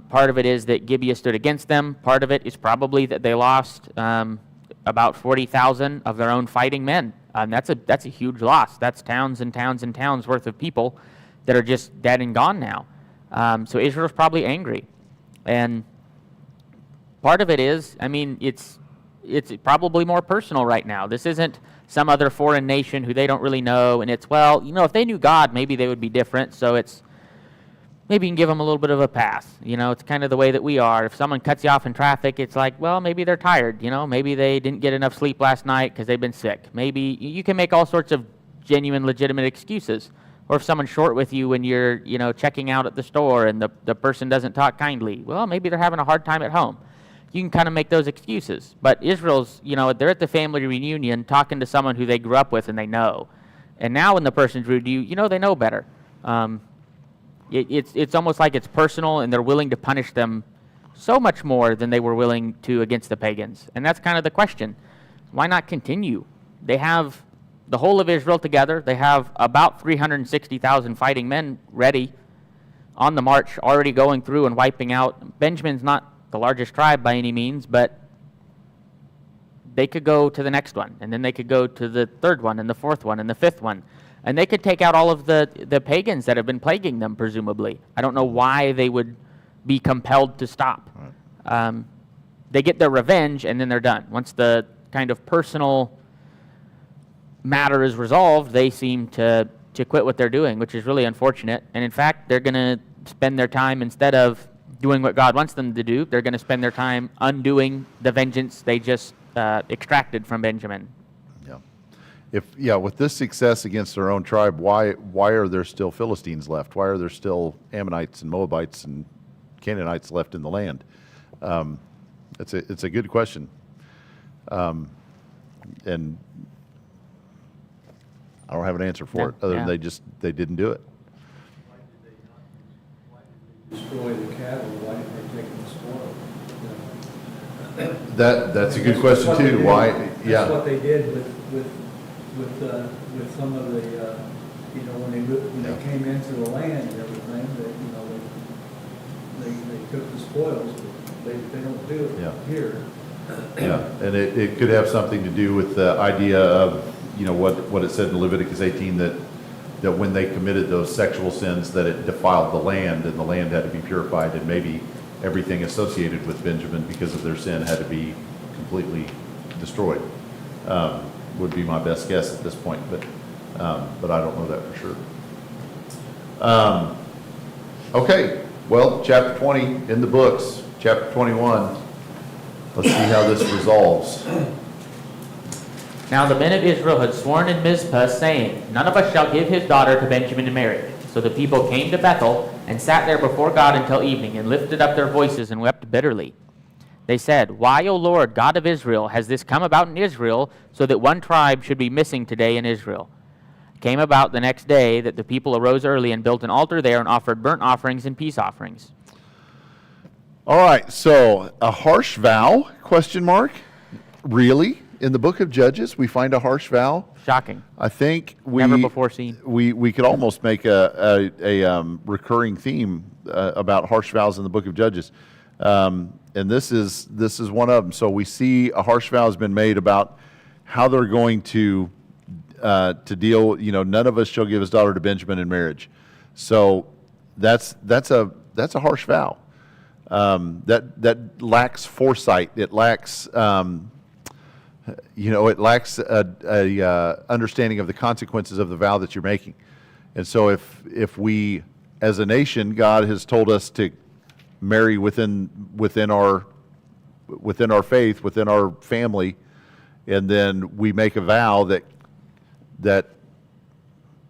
Part of it is that Gibeah stood against them. Part of it is probably that they lost about 40,000 of their own fighting men. That's a huge loss. That's towns and towns and towns worth of people that are just dead and gone now. So Israel's probably angry. And part of it is, I mean, it's probably more personal right now. This isn't some other foreign nation who they don't really know, and it's, well, if they knew God, maybe they would be different, so it's, maybe you can give them a little bit of a pass. It's kind of the way that we are. If someone cuts you off in traffic, it's like, well, maybe they're tired, maybe they didn't get enough sleep last night because they've been sick. Maybe you can make all sorts of genuine, legitimate excuses. Or if someone's short with you when you're, checking out at the store and the person doesn't talk kindly, well, maybe they're having a hard time at home. You can kind of make those excuses. But Israel's, they're at the family reunion talking to someone who they grew up with and they know. And now when the person's rude to you, they know better. It's almost like it's personal, and they're willing to punish them so much more than they were willing to against the pagans. And that's kind of the question. Why not continue? They have the whole of Israel together. They have about 360,000 fighting men ready on the march, already going through and wiping out. Benjamin's not the largest tribe by any means, but they could go to the next one, and then they could go to the third one, and the fourth one, and the fifth one. And they could take out all of the pagans that have been plaguing them, presumably. I don't know why they would be compelled to stop. They get their revenge, and then they're done. Once the kind of personal matter is resolved, they seem to quit what they're doing, which is really unfortunate. And in fact, they're going to spend their time, instead of doing what God wants them to do, they're going to spend their time undoing the vengeance they just extracted from Benjamin. With this success against their own tribe, why are there still Philistines left? Why are there still Ammonites and Moabites and Canaanites left in the land? It's a good question, and I don't have an answer for it other than they didn't do it. Destroy the cattle, why didn't they take the spoil? That's a good question too. Why? That's what they did with some of the, when they came into the land and everything, that, they took the spoils, but they don't do it here. Yeah, and it could have something to do with the idea of, what it said in Leviticus 18, that when they committed those sexual sins, that it defiled the land, and the land had to be purified, and maybe everything associated with Benjamin because of their sin had to be completely destroyed. Would be my best guess at this point, but I don't know that for sure. Okay, well, chapter 20 in the books, chapter 21. Let's see how this resolves. Now the men of Israel had sworn in Mizpah, saying, "None of us shall give his daughter to Benjamin in marriage." So the people came to Bethel and sat there before God until evening, and lifted up their voices and wept bitterly. They said, "Why, O Lord, God of Israel, has this come about in Israel, so that one tribe should be missing today in Israel?" It came about the next day that the people arose early and built an altar there and offered burnt offerings and peace offerings. All right, so a harsh vow, question mark? Really? In the book of Judges, we find a harsh vow? Shocking. I think Never before seen. We could almost make a recurring theme about harsh vows in the book of Judges. And this is one of them. So we see a harsh vow has been made about how they're going to deal. None of us shall give his daughter to Benjamin in marriage. So that's a harsh vow. That lacks foresight. It lacks it lacks a understanding of the consequences of the vow that you're making. And so if we, as a nation, God has told us to marry within our faith, within our family, and then we make a vow that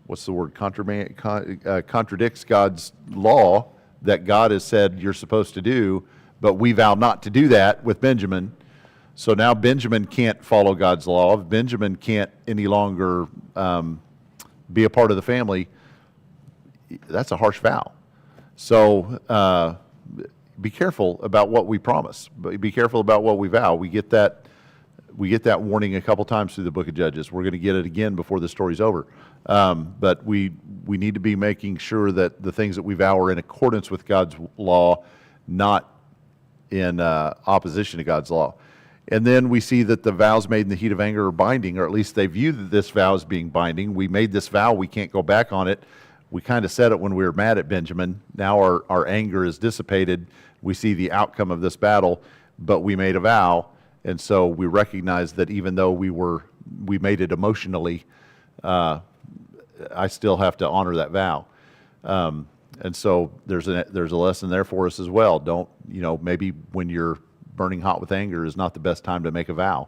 what's the word, contradicts God's law that God has said you're supposed to do, but we vow not to do that with Benjamin. So now Benjamin can't follow God's law. Benjamin can't any longer be a part of the family. That's a harsh vow. So be careful about what we promise. Be careful about what we vow. We get that warning a couple times through the book of Judges. We're going to get it again before the story's over. But we need to be making sure that the things that we vow are in accordance with God's law, not in opposition to God's law. And then we see that the vows made in the heat of anger are binding, or at least they view this vow as being binding. We made this vow, we can't go back on it. We kind of said it when we were mad at Benjamin. Now our anger is dissipated. We see the outcome of this battle, but we made a vow, and so we recognize that even though we made it emotionally, I still have to honor that vow. And so there's a lesson there for us as well. Don't, maybe when you're burning hot with anger is not the best time to make a vow.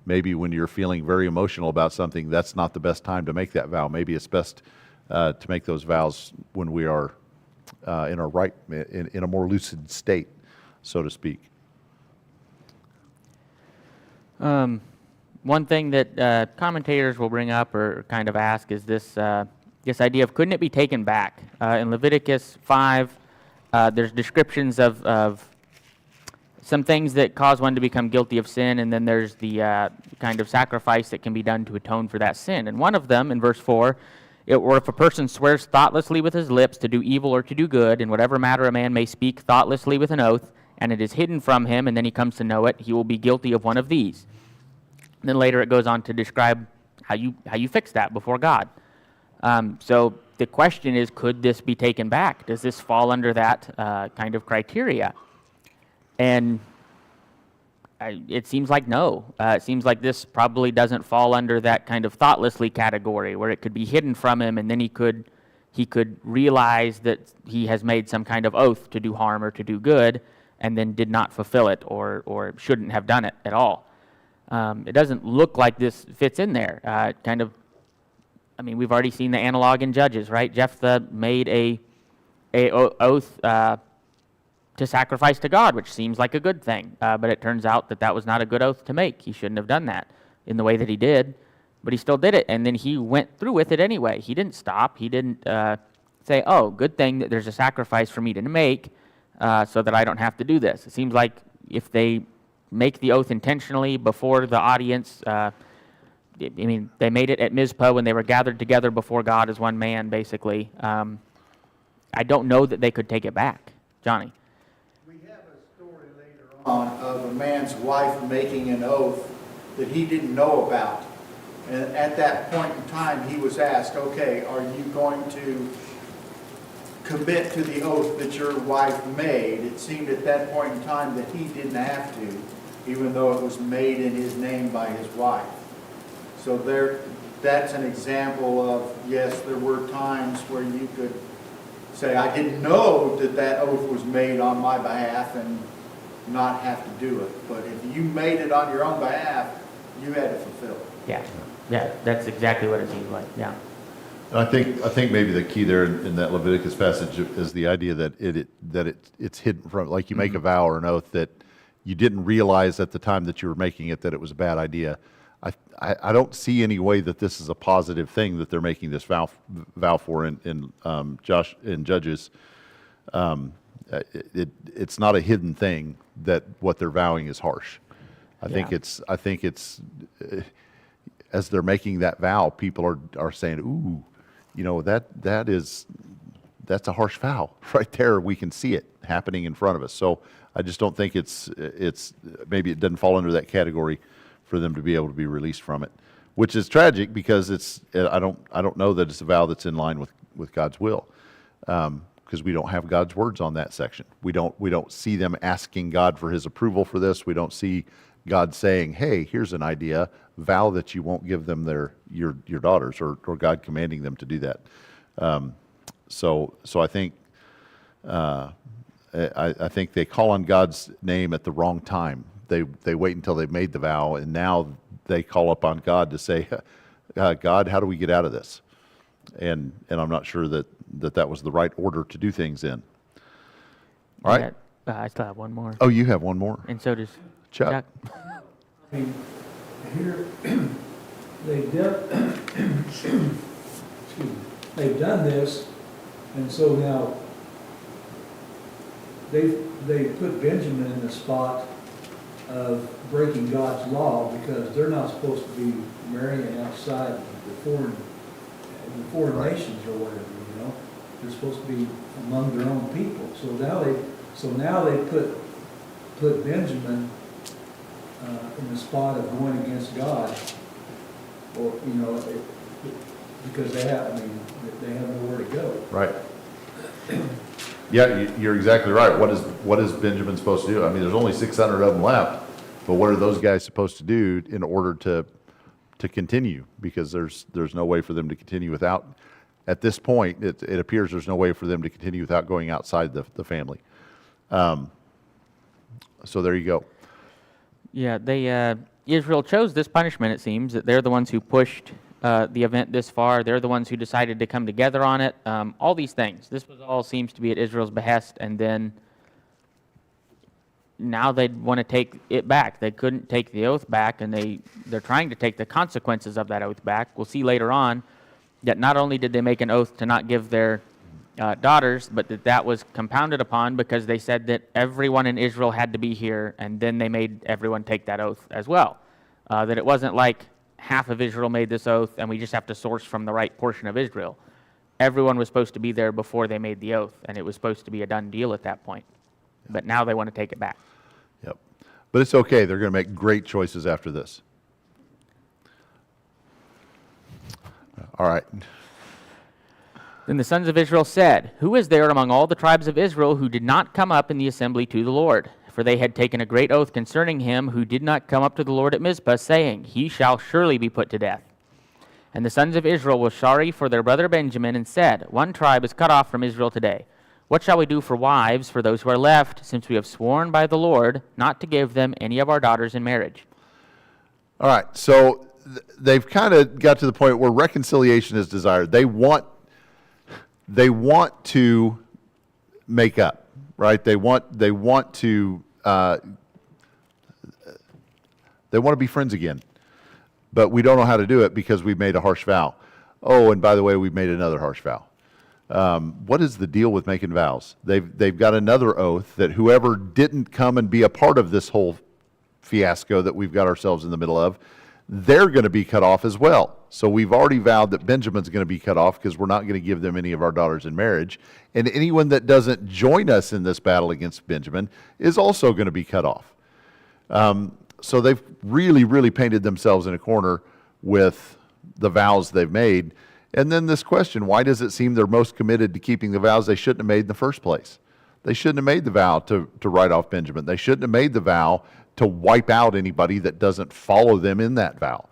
Maybe when you're feeling very emotional about something, that's not the best time to make that vow. Maybe it's best to make those vows when we are in a more lucid state, so to speak. One thing that commentators will bring up or kind of ask is this idea of, couldn't it be taken back? In Leviticus 5, there's descriptions of some things that cause one to become guilty of sin, and then there's the kind of sacrifice that can be done to atone for that sin. And one of them, in verse 4, or if a person swears thoughtlessly with his lips to do evil or to do good, in whatever matter a man may speak thoughtlessly with an oath, and it is hidden from him, and then he comes to know it, he will be guilty of one of these. And then later it goes on to describe how you fix that before God. So the question is, could this be taken back? Does this fall under that kind of criteria? And it seems like no. It seems like this probably doesn't fall under that kind of thoughtlessly category where it could be hidden from him, and then he could realize that he has made some kind of oath to do harm or to do good, and then did not fulfill it or shouldn't have done it at all. It doesn't look like this fits in there. We've already seen the analog in Judges, right? Jephthah made a oath to sacrifice to God, which seems like a good thing, but it turns out that was not a good oath to make. He shouldn't have done that in the way that he did, but he still did it, and then he went through with it anyway. He didn't stop. He didn't say, oh, good thing that there's a sacrifice for me to make so that I don't have to do this. It seems like if they make the oath intentionally before the audience, they made it at Mizpah when they were gathered together before God as one man, basically. I don't know that they could take it back. Johnny? We have a story later on of a man's wife making an oath that he didn't know about. And at that point in time, he was asked, okay, are you going to commit to the oath that your wife made? It seemed at that point in time that he didn't have to, even though it was made in his name by his wife. So that's an example of, yes, there were times where you could say, I didn't know that oath was made on my behalf, and not have to do it. But if you made it on your own behalf, you had to fulfill it. Yeah, that's exactly what it seems like, yeah. And I think maybe the key there in that Leviticus passage is the idea that it's hidden from, like you make a vow or an oath that you didn't realize at the time that you were making it that it was a bad idea. I don't see any way that this is a positive thing that they're making this vow for in Judges. It's not a hidden thing that what they're vowing is harsh. I think it's as they're making that vow, people are saying, ooh, that's a harsh vow right there. We can see it happening in front of us. So I just don't think it's maybe it doesn't fall under that category for them to be able to be released from it, which is tragic because I don't know that it's a vow that's in line with God's will, because we don't have God's words on that section. We don't see them asking God for His approval for this. We don't see God saying, "Hey, here's an idea: vow that you won't give them your daughters," or God commanding them to do that. So I think I think they call on God's name at the wrong time. They wait until they've made the vow, and now they call upon God to say, God, how do we get out of this? And I'm not sure that was the right order to do things in. All right. I still have one more. Oh, you have one more. And so does Chuck. I mean, here, they've done this, and so now they put Benjamin in the spot of breaking God's law, because they're not supposed to be marrying outside the foreign nations or whatever, They're supposed to be among their own people. So now they put Benjamin in the spot of going against God, or because they have nowhere to go. Right. Yeah, you're exactly right. What is Benjamin supposed to do? I mean, there's only 600 of them left, but what are those guys supposed to do in order to continue? Because there's no way for them to continue without. At this point, it appears there's no way for them to continue without going outside the family. So there you go. Yeah, Israel chose this punishment. It seems that they're the ones who pushed the event this far. They're the ones who decided to come together on it. All these things. This all seems to be at Israel's behest, and then now they want to take it back. They couldn't take the oath back, and they're trying to take the consequences of that oath back. We'll see later on that not only did they make an oath to not give their daughters, but that was compounded upon because they said that everyone in Israel had to be here, and then they made everyone take that oath as well. That it wasn't like half of Israel made this oath and we just have to source from the right portion of Israel. Everyone was supposed to be there before they made the oath, and it was supposed to be a done deal at that point. But now they want to take it back. Yep. But it's okay. They're going to make great choices after this. All right. Then the sons of Israel said, "Who is there among all the tribes of Israel who did not come up in the assembly to the Lord? For they had taken a great oath concerning him who did not come up to the Lord at Mizpah, saying, He shall surely be put to death. And the sons of Israel were sorry for their brother Benjamin, and said, One tribe is cut off from Israel today. What shall we do for wives for those who are left, since we have sworn by the Lord not to give them any of our daughters in marriage?" All right. So they've kind of got to the point where reconciliation is desired. They want to make up, right? They want to be friends again, but we don't know how to do it because we've made a harsh vow. Oh, and by the way, we've made another harsh vow. What is the deal with making vows? They've got another oath that whoever didn't come and be a part of this whole fiasco that we've got ourselves in the middle of, they're going to be cut off as well. So we've already vowed that Benjamin's going to be cut off because we're not going to give them any of our daughters in marriage. And anyone that doesn't join us in this battle against Benjamin is also going to be cut off. So they've really, really painted themselves in a corner with the vows they've made. And then this question, why does it seem they're most committed to keeping the vows they shouldn't have made in the first place? They shouldn't have made the vow to write off Benjamin. They shouldn't have made the vow to wipe out anybody that doesn't follow them in that vow.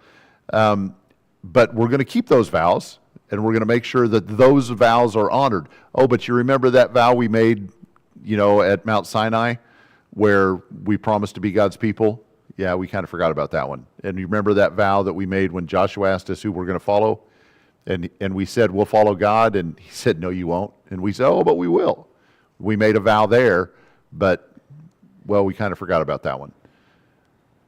But we're going to keep those vows, and we're going to make sure that those vows are honored. Oh, but you remember that vow we made, at Mount Sinai, where we promised to be God's people? Yeah, we kind of forgot about that one. And you remember that vow that we made when Joshua asked us who we're going to follow? And we said, we'll follow God, and he said, no, you won't. And we said, oh, but we will. We made a vow there, but, well, we kind of forgot about that one.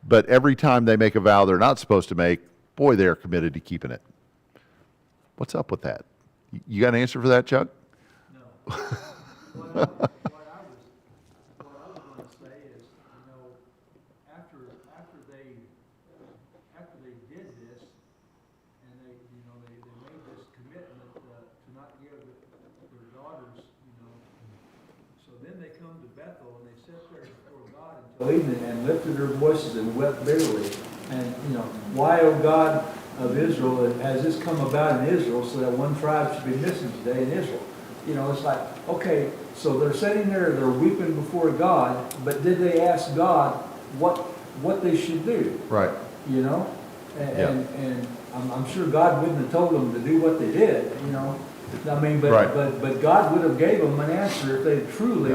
But every time they make a vow they're not supposed to make, boy, they're committed to keeping it. What's up with that? You got an answer for that, Chuck? No. What I was going to say is, after they did this, and they made this commitment to not give their daughters, so then they come to Bethel and they sit there before God until evening and lifted their voices and wept bitterly. And, why, O God of Israel, has this come about in Israel so that one tribe should be missing today in Israel? It's like, okay, so they're sitting there, they're weeping before God, but did they ask God what they should do? Right. And I'm sure God wouldn't have told them to do what they did, Right. but God would have gave them an answer if they truly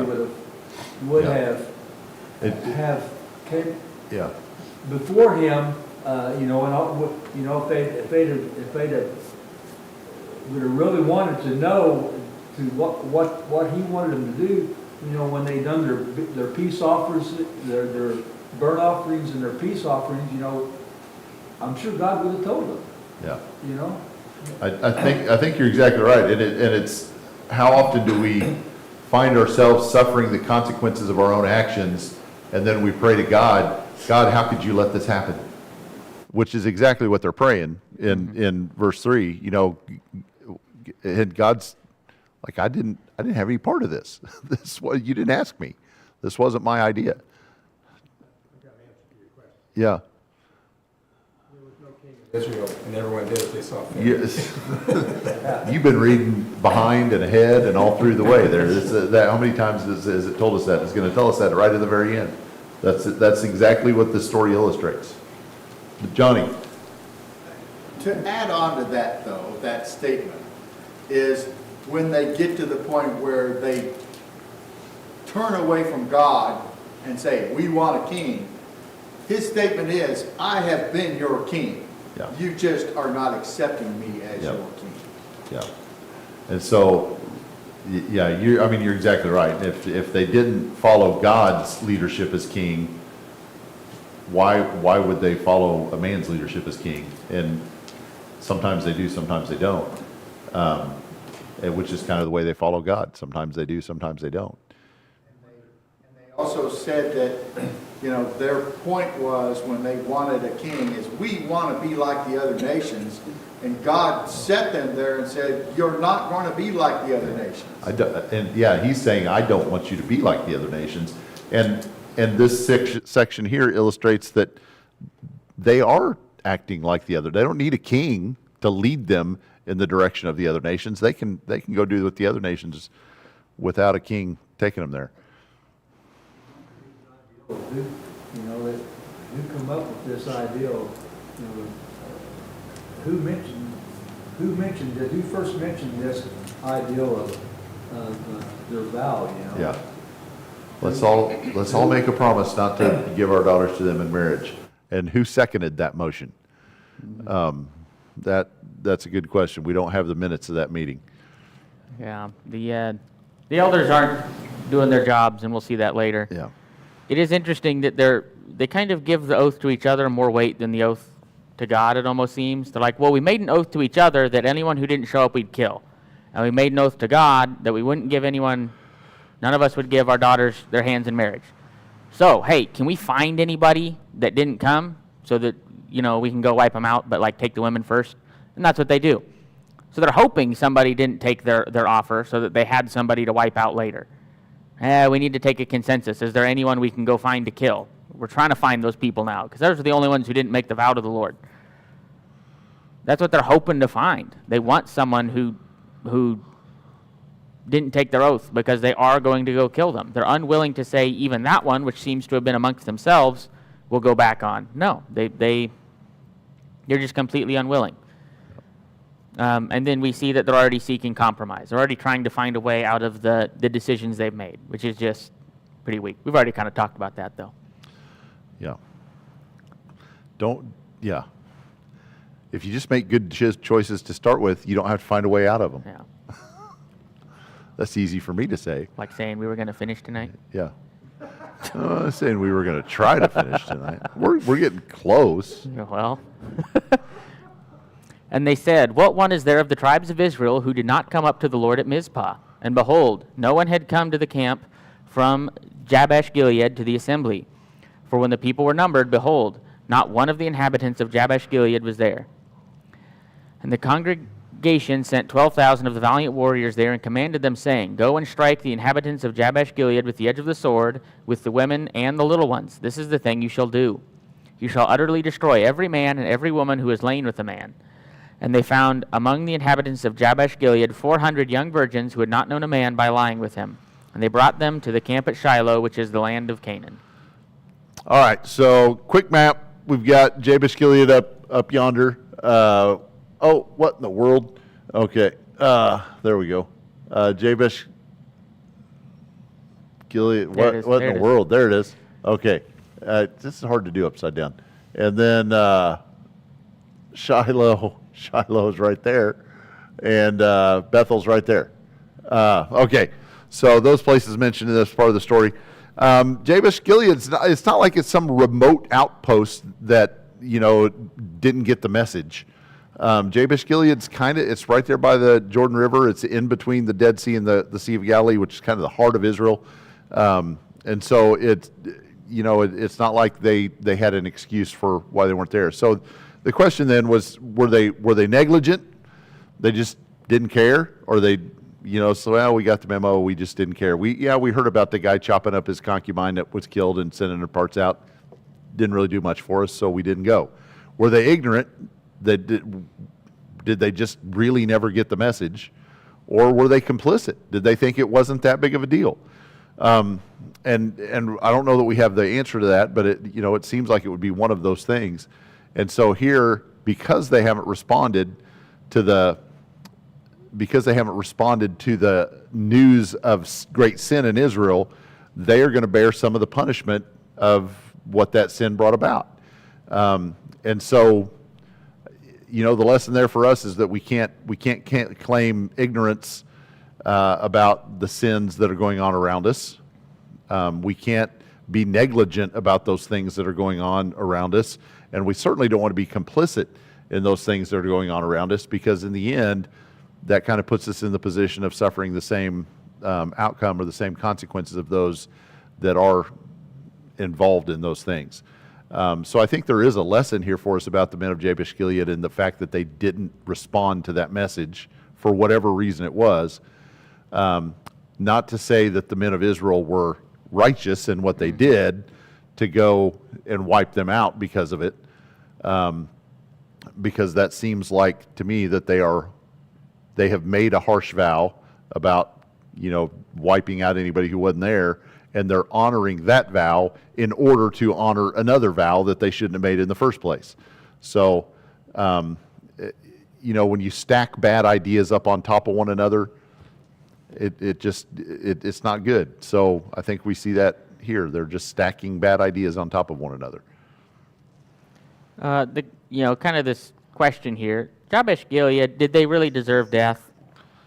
would have came before Him, if they'd have really wanted to know what He wanted them to do, when they done their peace offers, their burnt offerings and their peace offerings, I'm sure God would have told them. Yeah. I think you're exactly right, and it's how often do we find ourselves suffering the consequences of our own actions, and then we pray to God, God, how could you let this happen? Which is exactly what they're praying in verse 3. And God's like, I didn't have any part of this. You didn't ask me. This wasn't my idea. Yeah. Israel, and everyone did as they saw fit. Yes. You've been reading behind and ahead and all through the way there. How many times has it told us that? It's going to tell us that right at the very end. That's exactly what this story illustrates. Johnny. To add on to that, though, that statement, is when they get to the point where they turn away from God and say, we want a king, his statement is, I have been your king. Yeah. You just are not accepting me as your king. Yeah. And so, yeah, you're exactly right. If they didn't follow God's leadership as king, why would they follow a man's leadership as king? And sometimes they do, sometimes they don't. which is kind of the way they follow God. Sometimes they do, sometimes they don't. They also said that, their point was when they wanted a king is we want to be like the other nations. And God set them there and said, you're not going to be like the other nations. He's saying, I don't want you to be like the other nations. And this section here illustrates that they are acting like the other. They don't need a king to lead them in the direction of the other nations. They can go do what the other nations without a king taking them there. That who come up with this ideal, who first mentioned this ideal of their vow, Yeah. Let's all make a promise not to give our daughters to them in marriage. And who seconded that motion? That's a good question. We don't have the minutes of that meeting. Yeah, the elders aren't doing their jobs, and we'll see that later. Yeah. It is interesting that they kind of give the oath to each other more weight than the oath to God, it almost seems. They're like, well, we made an oath to each other that anyone who didn't show up, we'd kill. And we made an oath to God that we wouldn't give anyone, none of us would give our daughters their hands in marriage. So, hey, can we find anybody that didn't come so that, we can go wipe them out, but take the women first? And that's what they do. So they're hoping somebody didn't take their offer so that they had somebody to wipe out later. We need to take a consensus. Is there anyone we can go find to kill? We're trying to find those people now, because those are the only ones who didn't make the vow to the Lord. That's what they're hoping to find. They want someone who didn't take their oath, because they are going to go kill them. They're unwilling to say even that one, which seems to have been amongst themselves, will go back on. No, they're just completely unwilling. And then we see that they're already seeking compromise. They're already trying to find a way out of the decisions they've made, which is just pretty weak. We've already kind of talked about that, though. Yeah. If you just make good choices to start with, you don't have to find a way out of them. Yeah. That's easy for me to say. Like saying we were going to finish tonight. Yeah. Saying we were going to try to finish tonight. We're getting close. Well. And they said, what one is there of the tribes of Israel who did not come up to the Lord at Mizpah? And behold, no one had come to the camp from Jabesh Gilead to the assembly. For when the people were numbered, behold, not one of the inhabitants of Jabesh Gilead was there. And the congregation sent 12,000 of the valiant warriors there and commanded them, saying, go and strike the inhabitants of Jabesh Gilead with the edge of the sword, with the women and the little ones. This is the thing you shall do. You shall utterly destroy every man and every woman who is lain with a man. And they found among the inhabitants of Jabesh Gilead 400 young virgins who had not known a man by lying with him. And they brought them to the camp at Shiloh, which is the land of Canaan. All right, so quick map. We've got Jabesh Gilead up yonder. What in the world? Okay, there we go. Jabesh Gilead. What in the world? There it is. Okay, this is hard to do upside down. And then Shiloh's right there, and Bethel's right there. Okay, so those places mentioned in this part of the story. Jabesh Gilead, it's not like it's some remote outpost that didn't get the message. Jabesh Gilead's it's right there by the Jordan River. It's in between the Dead Sea and the Sea of Galilee, which is kind of the heart of Israel. And so it's not like they had an excuse for why they weren't there. So the question then was, were they negligent? They just didn't care, or we got the memo, we just didn't care. We heard about the guy chopping up his concubine that was killed and sending her parts out. Didn't really do much for us, so we didn't go. Were they ignorant? Did they just really never get the message, or were they complicit? Did they think it wasn't that big of a deal? And I don't know that we have the answer to that, but it seems like it would be one of those things. And so here, because they haven't responded to the news of great sin in Israel, they are going to bear some of the punishment of what that sin brought about. And so, the lesson there for us is that we can't claim ignorance about the sins that are going on around us. We can't be negligent about those things that are going on around us. And we certainly don't want to be complicit in those things that are going on around us, because in the end, that kind of puts us in the position of suffering the same outcome or the same consequences of those that are involved in those things. So I think there is a lesson here for us about the men of Jabesh Gilead and the fact that they didn't respond to that message for whatever reason it was. Not to say that the men of Israel were righteous in what they did to go and wipe them out because of it, because that seems like to me that they have made a harsh vow about, wiping out anybody who wasn't there, and they're honoring that vow in order to honor another vow that they shouldn't have made in the first place. So, when you stack bad ideas up on top of one another, it's not good. So I think we see that here. They're just stacking bad ideas on top of one another. Kind of this question here. Jabesh Gilead, did they really deserve death?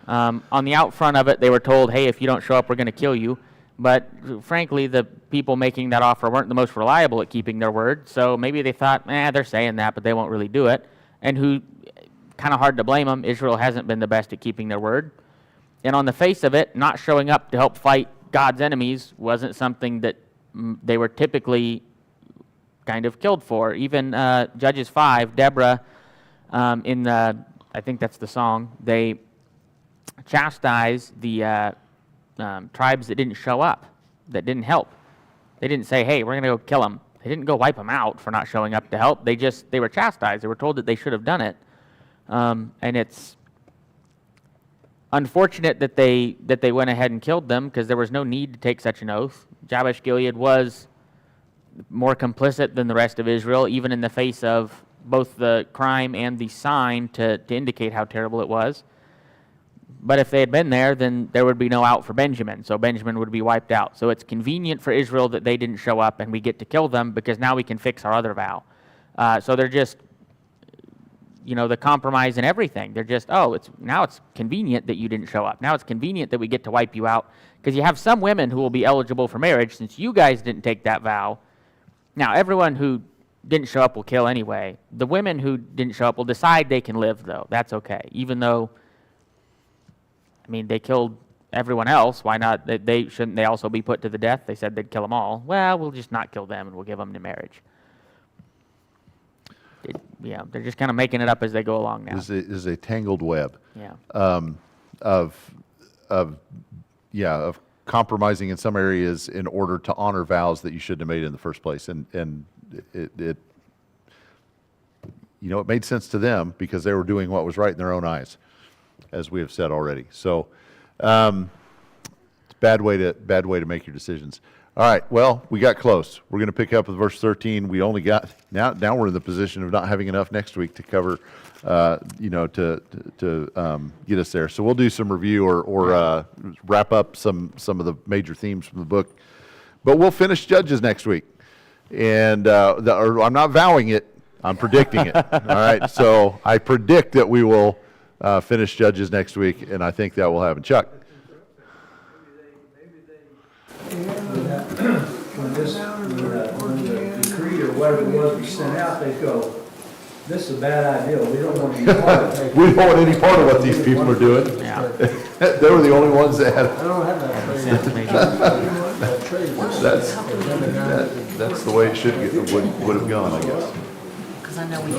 On the out front of it, they were told, hey, if you don't show up, we're going to kill you. But frankly, the people making that offer weren't the most reliable at keeping their word. So maybe they thought, they're saying that, but they won't really do it. And kind of hard to blame them. Israel hasn't been the best at keeping their word. And on the face of it, not showing up to help fight God's enemies wasn't something that they were typically kind of killed for. Even Judges 5, Deborah, I think that's the song, they chastised the tribes that didn't show up, that didn't help. They didn't say, hey, we're going to go kill them. They didn't go wipe them out for not showing up to help. They were chastised. They were told that they should have done it. And it's unfortunate that they went ahead and killed them because there was no need to take such an oath. Jabesh Gilead was more complicit than the rest of Israel, even in the face of both the crime and the sign to indicate how terrible it was. But if they had been there, then there would be no out for Benjamin, so Benjamin would be wiped out. So it's convenient for Israel that they didn't show up and we get to kill them because now we can fix our other vow. So they're just, the compromise in everything. They're just, now it's convenient that you didn't show up. Now it's convenient that we get to wipe you out because you have some women who will be eligible for marriage since you guys didn't take that vow. Now, everyone who didn't show up will kill anyway. The women who didn't show up will decide they can live, though. That's okay. Even though, they killed everyone else. Why not? Shouldn't they also be put to the death? They said they'd kill them all. Well, we'll just not kill them and we'll give them to marriage. They're just kind of making it up as they go along now. This is a tangled web. Yeah. Of compromising in some areas in order to honor vows that you shouldn't have made in the first place. And it made sense to them because they were doing what was right in their own eyes, as we have said already. So it's a bad way to make your decisions. All right, well, we got close. We're going to pick up with verse 13. We only got, now we're in the position of not having enough next week to cover, to get us there. So we'll do some review or wrap up some of the major themes from the book. But we'll finish Judges next week. And I'm not vowing it, I'm predicting it. All right, so I predict that we will finish Judges next week, and I think that will happen. Chuck? When the decree or whatever it was sent out, they go, this is a bad idea, we don't want any part of it. We don't want any part of what these people are doing. Yeah. They were the only ones that had, I don't have that trade. that's the way it would have gone, I guess. Because I know we